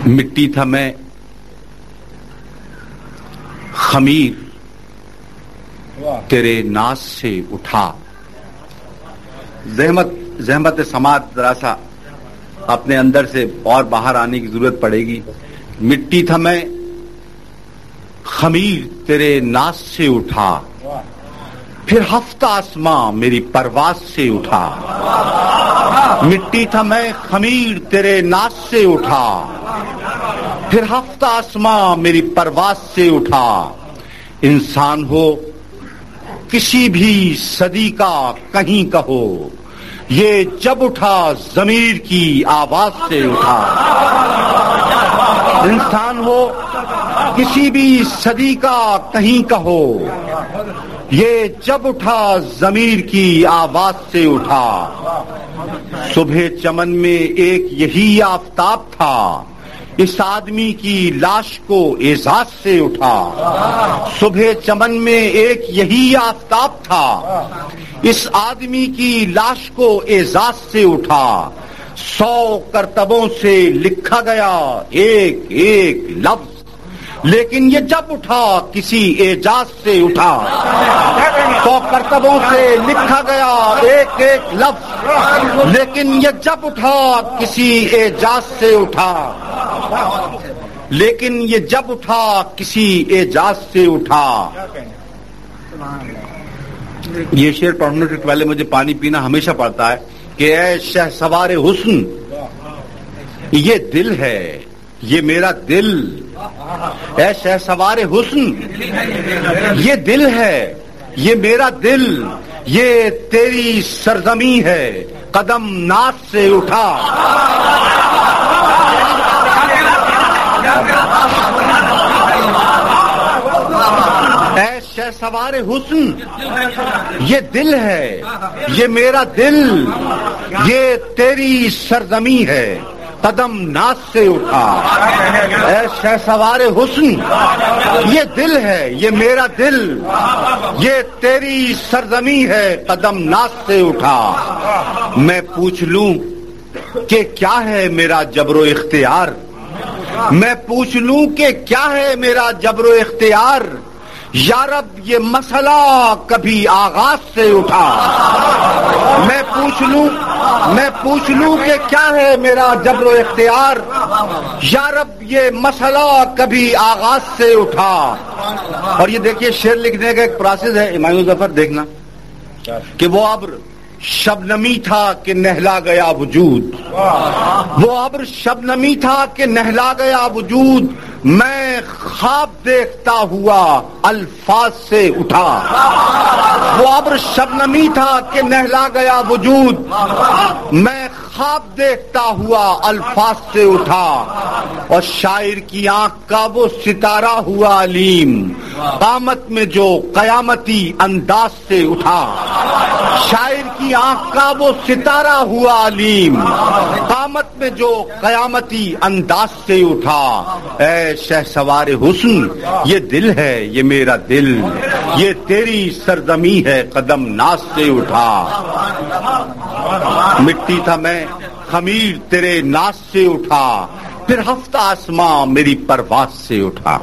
مٹی تھا میں خمیر تیرے ناز سے اٹھا. زحمت سماعت ذرا سا اپنے اندر سے اور باہر آنے کی ضرورت پڑے گی. مٹی تھا میں خمیر تیرے ناز سے اٹھا, پھر ہفتہ آسماں میری پرواز سے اٹھا. مٹی تھا میں خمیر تیرے ناز سے اٹھا, پھر ہفتہ آسماں میری پرواز سے اٹھا. انسان ہو کسی بھی صدی کا کہیں کہو, یہ جب اٹھا ضمیر کی آواز سے اٹھا. انسان ہو کسی بھی صدی کا کہیں کہو, یہ جب اٹھا ضمیر کی آواز سے اٹھا. صبح چمن میں ایک یہی آفتاب تھا, اس آدمی کی لاش کو اعزاز سے اٹھا. صبح چمن میں ایک یہی آفتاب تھا, اس آدمی کی لاش کو اعزاز سے اٹھا. 100 کرتبوں سے لکھا گیا ایک ایک لفظ, لیکن یہ جب اٹھا کسی اعجاز سے اٹھا. 100 کرتبوں سے لکھا گیا ایک ایک لفظ, لیکن یہ جب اٹھا کسی اعجاز سے اٹھا. لیکن یہ جب اٹھا کسی اعجاز سے اٹھا. یہ شعر پڑھنے سے پہلے مجھے پانی پینا ہمیشہ پڑتا ہے کہ اے شہسوار حسن, یہ دل ہے, یہ میرا دل. اے شہسوار حسن, یہ دل ہے, یہ میرا دل. یہ تیری سرزمین ہے, قدم ناز سے اٹھا. اے شہسوار حسن, یہ دل ہے, یہ میرا دل. یہ تیری سرزمین ہے, قدم ناز سے اٹھا. اے شہسوار حسن, یہ دل ہے, یہ میرا دل. یہ تیری سرزمین ہے, قدم ناز سے اٹھا. میں پوچھ لوں کہ کیا ہے میرا جبر و اختیار, میں پوچھ لوں کہ کیا ہے میرا جبر و اختیار. یا رب یہ مسئلہ کبھی آغاز سے اٹھا. میں پوچھ لوں کہ کیا ہے میرا جبر و اختیار. یا رب یہ مسئلہ کبھی آغاز سے اٹھا. اور یہ دیکھیے شعر لکھنے کا ایک پروسیس ہے ہمایوں ظفر, دیکھنا کہ وہ ابر شبنمی تھا کہ نہلا گیا وجود. وہ ابر شبنمی تھا کہ نہلا گیا وجود. میں خواب دیکھتا ہوا الفاظ سے اٹھا. وہ ابر شبنمی تھا کہ نہلا گیا وجود. میں خواب دیکھتا ہوا الفاظ سے اٹھا. اور شاعر کی آنکھ کا وہ ستارہ ہوا علیم, قامت میں جو قیامتی انداز سے اٹھا. شاعر کی آنکھ کا وہ ستارہ ہوا علیم, قامت میں جو قیامتی انداز سے اٹھا. اے شہسوار حسن, یہ دل ہے, یہ میرا دل. یہ تیری سرزمین ہے, قدم ناز سے اٹھا. مٹی تھا میں خمیر تیرے ناز سے اٹھا, پھر ہفتہ آسماں میری پرواز سے اٹھا.